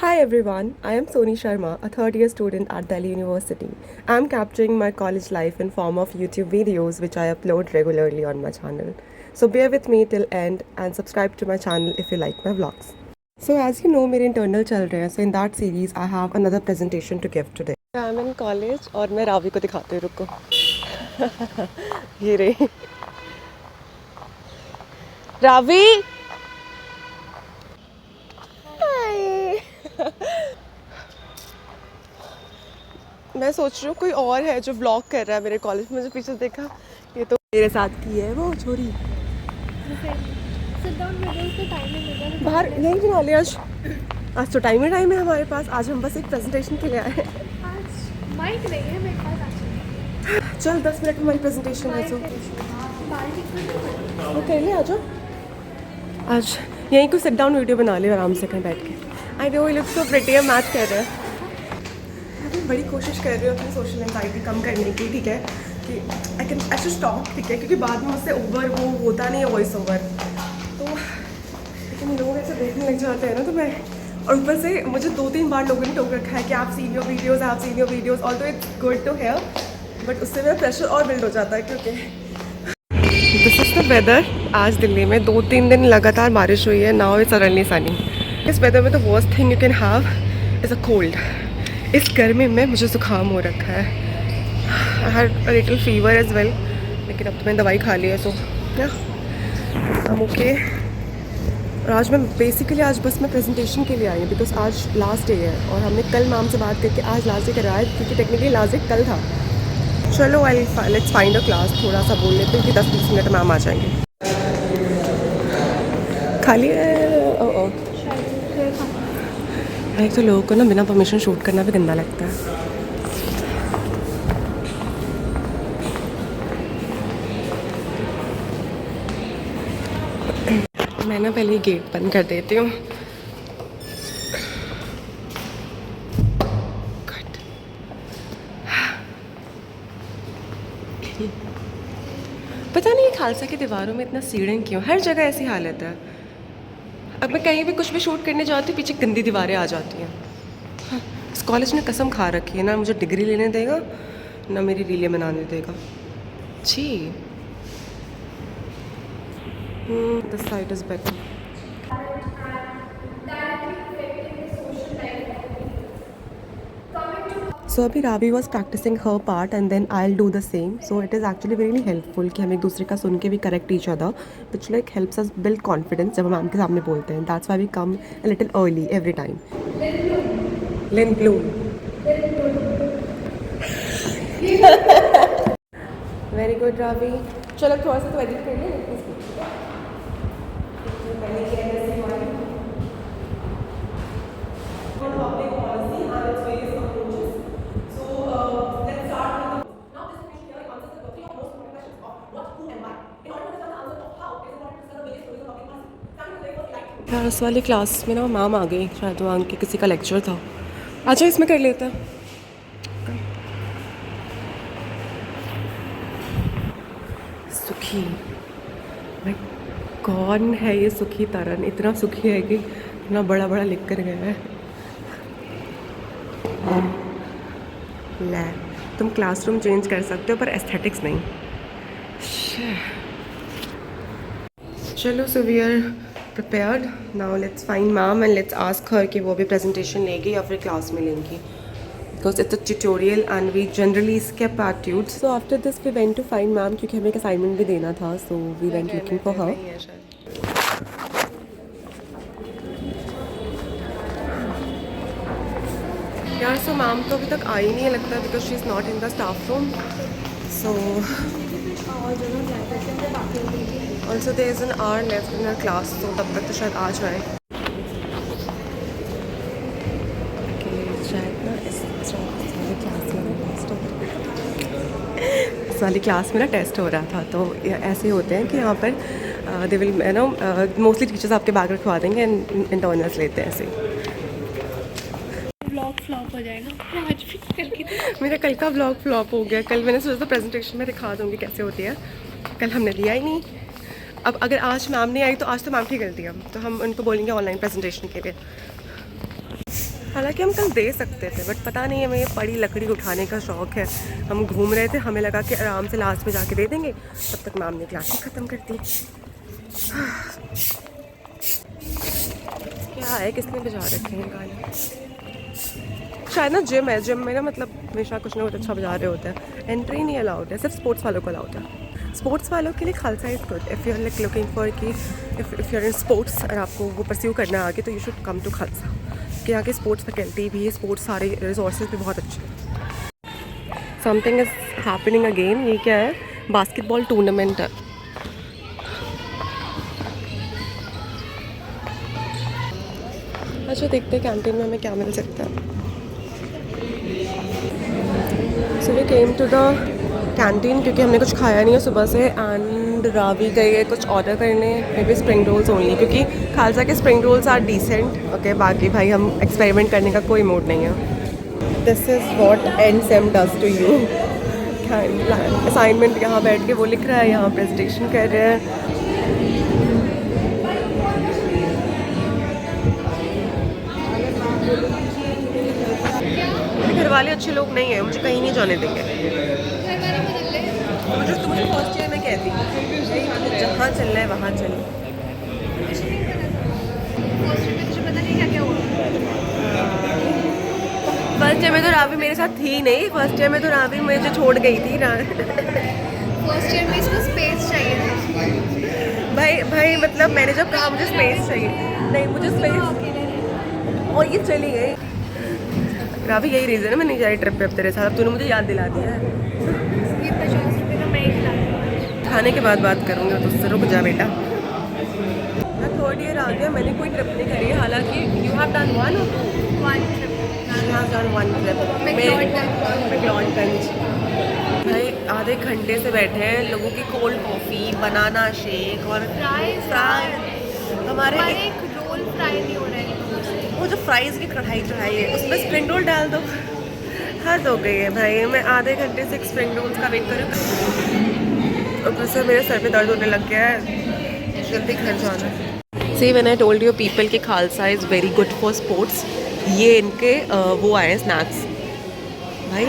Hi everyone, I am Soni Sharma, a third year student at Delhi University. I am capturing my college life in form of YouTube videos which I upload regularly on my channel. So bear with me till end and subscribe to my channel if you like my vlogs. So as you know, मेरे internal चल रहे हैं, so in that series I have another presentation to give today. I am in college और मैं रावी को दिखाती हूँ, रुको. ये रही. रावी. मैं सोच रही हूँ कोई और है जो व्लॉग कर रहा है मेरे कॉलेज में, मुझे पीछे देखा ये तो मेरे साथ की है वो छोरी. बाहर यहीं बना लिया आज तो टाइम है हमारे पास. आज हम बस एक प्रेजेंटेशन के लिए आए हैं. माइक नहीं है मेरे पास. चल 10 मिनट हमारी प्रेजेंटेशन है तो वो कर ले. आ जाओ आज यहीं को सिट डाउन वीडियो बना लिया आराम से कहीं बैठ के. आई नो ये लुक सो प्रिटी है. मैथ कर रहे हैं. बड़ी कोशिश कर रही हूँ अपनी सोशल एंजाइटी कम करने की, ठीक है, कि आई शुड स्टॉप, ठीक है, क्योंकि बाद में मुझसे ओवर वो होता नहीं है वॉइस ओवर. तो लेकिन लोग ऐसे देखने लग जाते हैं ना, तो मैं और ऊपर से मुझे 2-3 बार लोगों ने टोक रखा है कि आप seen your videos although it's good to hear, but उससे मेरा प्रेशर और बिल्ड हो जाता है. क्योंकि दिस इज़ द वेदर. आज दिल्ली में 2-3 दिन लगातार बारिश हुई है. Now it's suddenly sunny. इस वेदर में the worst thing you can have is a cold. इस गर्मी में मुझे ज़ुकाम हो रखा है. I had a little fever as well, लेकिन अब तो मैंने दवाई खा ली है, सो ओके. और आज मैं बेसिकली आज बस मैं प्रेजेंटेशन के लिए आई हूँ बिकॉज आज लास्ट डे है और हमने कल मैम से बात करके आज लास्ट डे कराया है, क्योंकि टेक्निकली लास्ट डे कल था. चलो लेट्स फाइंड अ क्लास. थोड़ा सा बोल लेते हैं कि 10-20 मिनट मैम आ जाएंगे. खाली एक तो लोगों को ना बिना परमिशन शूट करना भी गंदा लगता है. मैं ना पहले गेट बंद कर देती हूँ. पता नहीं खालसा की दीवारों में इतना सीढ़न क्यों, हर जगह ऐसी हालत है. अब मैं कहीं भी कुछ भी शूट करने जाती हूँ पीछे गंदी दीवारें आ जाती हैं. इस कॉलेज ने कसम खा रखी है, ना मुझे डिग्री लेने देगा ना मेरी रीलें बनाने देगा. छी. This side is better. So अभी Ravi was practising her part and then I will do the same. So it is actually very helpful कि हम एक दूसरे का सुन के भी correct each other, which like helps us build confidence जब हम मैम के सामने बोलते हैं. That's why we come a little early every time. लिन ब्लूम. Very good Ravi. चलो थोड़ा सा तो एडिट कर लें. यार उस वाली क्लास में ना मैम आ गई, शायद वहाँ उनके किसी का लेक्चर था. अच्छा इसमें कर लेते हैं. सुखी भाई कौन है ये सुखी तरन? इतना सुखी है कि इतना बड़ा बड़ा लिख कर गया है. ले तुम क्लासरूम चेंज कर सकते हो पर एस्थेटिक्स नहीं. चलो so we are prepared. Now let's find ma'am and let's ask her कि वो भी presentation लेगी या फिर क्लास में लेंगी, because it's a tutorial and we generally skip attitudes. So after this we went to find ma'am क्योंकि हमें एक assignment भी देना था, so we went looking for her. यार so ma'am तो अभी तक आई नहीं है लगता है because she is not in the staff room. So also there is an hour left in her class, so तब तक तो शायद आ जाए. इस वाली क्लास में ना टेस्ट हो रहा था, तो ऐसे होते हैं कि यहाँ पर they will know mostly teachers आपके बैग रखवा देंगे एंड इंटर्नल्स लेते हैं ऐसे. ब्लॉग फ्लॉप हो जाएगा आज भी. मेरा कल का ब्लॉग फ्लॉप हो गया. कल मैंने सोचा था प्रेजेंटेशन में दिखा दूँगी कैसे होती है, कल हमने दिया ही नहीं. अब अगर आज मैम नहीं आई तो आज तो मैम की गलती है, तो हम उनको बोलेंगे ऑनलाइन प्रेजेंटेशन के लिए. हालांकि हम कल दे सकते थे बट पता नहीं हमें ये बड़ी लकड़ी उठाने का शौक़ है। हम घूम रहे थे, हमें लगा कि आराम से लास्ट में जाके दे देंगे, तब तक मैम ने क्लास ही ख़त्म कर दी। क्या है, किसने बजा रखे हैं गाने? शायद ना जिम है, जिम में ना मतलब हमेशा कुछ ना कुछ अच्छा बजा रहे होते हैं। एंट्री नहीं अलाउड है, सिर्फ स्पोर्ट्स वालों को अलाउड है। स्पोर्ट्स वालों के लिए Khalsa is good if you are like looking for कि if you are in sports और आपको वो परस्यू करना है आगे, तो you should come to Khalsa, कि यहाँ की स्पोर्ट्स फैकल्टी भी, स्पोर्ट्स सारे रिसोर्सेज भी बहुत अच्छे हैं। Something is happening again. ये क्या है? बास्केटबॉल टूर्नामेंट है। अच्छा, देखते हैं कैंटीन में हमें क्या मिल सकता है। So we came to the canteen क्योंकि हमने कुछ खाया नहीं है सुबह से, एंड रावी गई है कुछ ऑर्डर करने, maybe spring rolls only, क्योंकि खालसा के spring rolls are decent. Okay, बाकी भाई हम एक्सपेरिमेंट करने का कोई मूड नहीं है। This is what ensem does to you. Assignment यहाँ बैठ के वो लिख रहा है, यहाँ प्रेजेंटेशन कर रहे हैं। घर वाले अच्छे लोग नहीं हैं, मुझे कहीं नहीं जाने देंगे। मुझे फर्स्ट ईयर में कहती जहाँ चलना है वहाँ चल। फर्स्ट ईयर में तो रावी मेरे साथ थी नहीं, फर्स्ट ईयर में तो रावी मुझे छोड़ गई थी ना। फर्स्ट ईयर में इसको स्पेस चाहिए था। भाई मतलब मैंने जब कहा मुझे स्पेस चाहिए, नहीं मुझे स्पेस, और ये चली गई। रावी यही रीज़न है मैं नहीं जा रही ट्रिप पे अब तेरे साथ। अब तूने मुझे याद दिला दिया है। ये 50 रुपये का मैं ही खिलाऊंगी। खाने के बाद बात करूँगी तो उससे। रुक जा बेटा, मैं थर्ड ईयर आ गया, मैंने कोई ट्रिप नहीं करी है। हालांकि you have done one trip McLeodganj. भाई आधे घंटे से बैठे हैं, लोगों की कोल्ड कॉफ़ी, बनाना शेक और फ्राई। हमारे एक रोल फ्राई नहीं हो रहा है। वो जो फ्राइज़ की कढ़ाई चढ़ाई है उसमें स्प्रिंग रोल डाल दो। हद हो गई है भाई, मैं आधे घंटे से स्प्रिंग रोल्स का वेट कर रही हूँ। ऊपर से मेरे सर पे दर्द होने लग गया है, जल्दी घर जाना। See when I told you people के Khalsa is very good for sports, ये इनके वो आए हैं स्नैक्स। भाई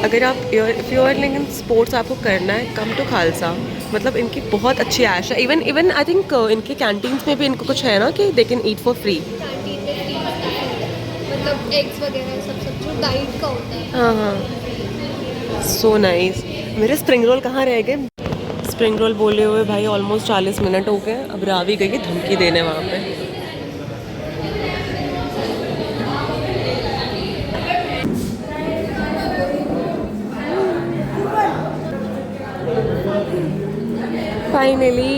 अगर आप if you are in sports आपको करना है, कम टू खालसा। मतलब इनकी बहुत अच्छी ऐश है। इवन आई थिंक इनके कैंटीन्स में भी इनको कुछ है ना कि they can eat for free. Canteen में फ्री मतलब एग्स वगैरह सब जो डाइट का होता है। हाँ हाँ, सो नाइस। मेरे स्प्रिंग रोल कहाँ रह गए? स्प्रिंग रोल बोले हुए भाई ऑलमोस्ट 40 मिनट हो गए। अब रावी गई है धमकी देने वहाँ पे। फाइनली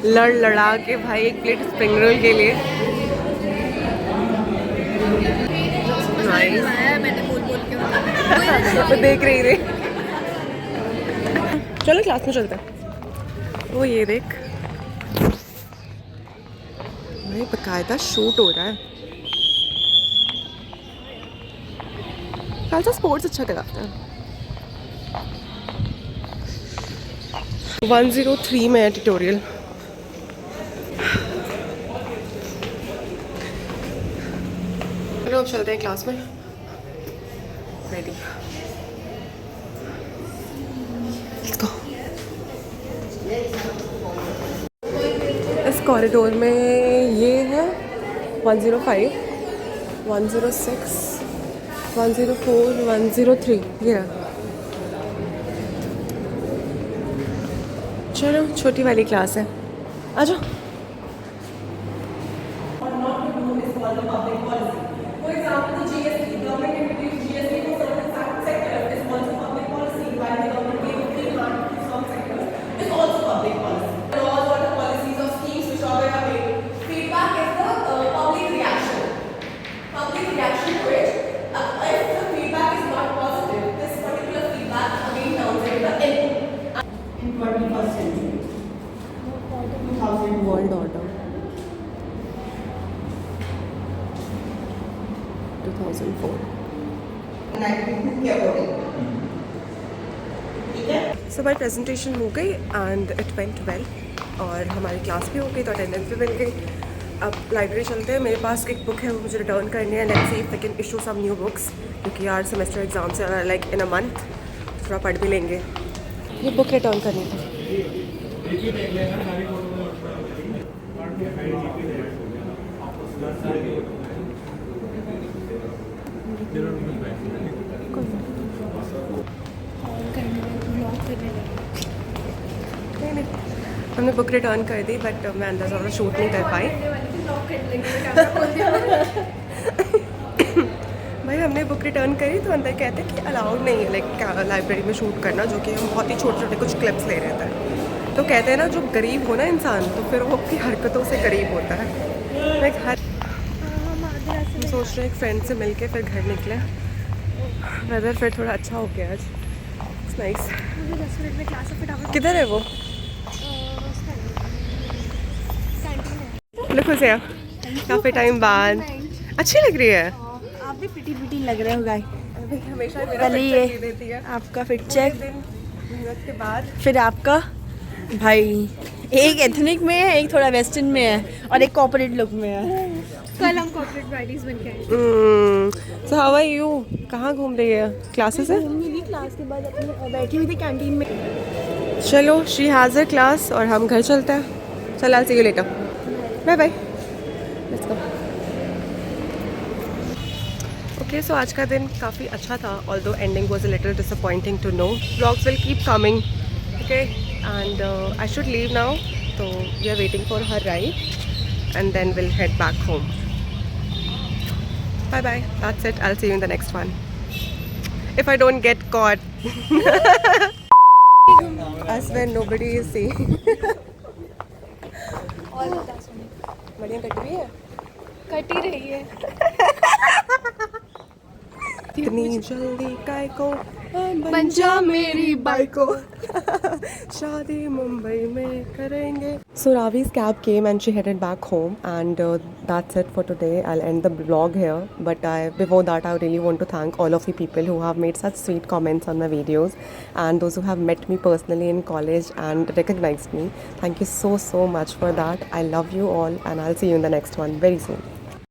लड़ा के भाई एक प्लेट स्प्रिंग रोल के लिए। मैंने बोल के देख रही थी। चलो क्लास में चलते हैं। वो ये देख भाई बकायदा शूट हो रहा है। खालसा स्पोर्ट्स अच्छा कराता है। 103 में है ट्यूटोरियल। चलो अब चलते हैं क्लास में। Ready, let's go. इस कॉरिडोर में ये है 105, 106, 104, 103 ये रहा। चलो छोटी वाली क्लास है, आ जाओ। World order 2004। सो हमारी प्रेजेंटेशन हो गई एंड इट वेंट वेल, और हमारी क्लास भी हो गई तो अटेंडेंस भी मिल गई। अब लाइब्रेरी चलते हैं. मेरे पास एक बुक है, वो मुझे रिटर्न करनी है. Let's see if I can issue some new books, क्योंकि यार सेमेस्टर एग्जाम्स हैं लाइक इन अ मंथ. थोड़ा पढ़ भी लेंगे. ये बुक रिटर्न करनी थी. नहीं नहीं, हमने बुक रिटर्न कर दी, बट मैं अंदर ज़्यादा शूट नहीं कर पाई. भाई हमने बुक रिटर्न करी तो अंदर कहते कि अलाउड नहीं है लाइक लाइब्रेरी में शूट करना, जो कि हम बहुत ही छोटे छोटे कुछ क्लिप्स ले रहे थे. तो कहते हैं ना, जो गरीब हो ना इंसान, तो फिर वो अपनी हरकतों से गरीब होता है. लाइक हम सोच रहे एक फ्रेंड से मिल के फिर घर निकले. वेदर फिर थोड़ा अच्छा हो गया आज. नाइस. मुझे 10 मिनट में क्लास है, फटाफट. किधर है वो? लुक हो गया काफ़ी टाइम बाद. अच्छी लग रही है. आप भी पिटी पिटी लग रहे हो गाय. हमेशा मेरा पहले fit ये check देती है. आपका फिट चेक, मेहनत के बाद फिर आपका भाई. एक एथनिक में है, एक थोड़ा वेस्टर्न में है, और एक कॉर्पोरेट लुक में है. कल हम कॉर्पोरेट ब्राइडीज बन के आए. So how are you? कहाँ घूम रही है? क्लासेस है? मेरी क्लास के बाद अपनी बैठी हुई थी कैंटीन में. चलो, शी हैज़ अ क्लास और हम घर चलते हैं. चल, I see you later. Bye bye. Let's go. Okay, so आज का दिन काफ़ी अच्छा था, although ending was a little disappointing to know. Vlogs will keep coming. Okay, and I should leave now. तो we are waiting for her ride and then will head back home. Bye bye. That's it. I'll see you in the next one. If I don't get caught. As when nobody is seeing. और बता सुनो. बढ़िया cut रही है. Cut ही रही है. इतनी जल्दी काय को बन जा मेरी बाइको. शादी मुंबई में करेंगे. So Ravi's cab came and she headed back home, and that's it for today. I'll end the vlog here, but before that I really want to thank all of you people who have made such sweet comments on my videos, and those who have met me personally in college and recognized me. Thank you so much for that. I love you all, and I'll see you in the next one very soon.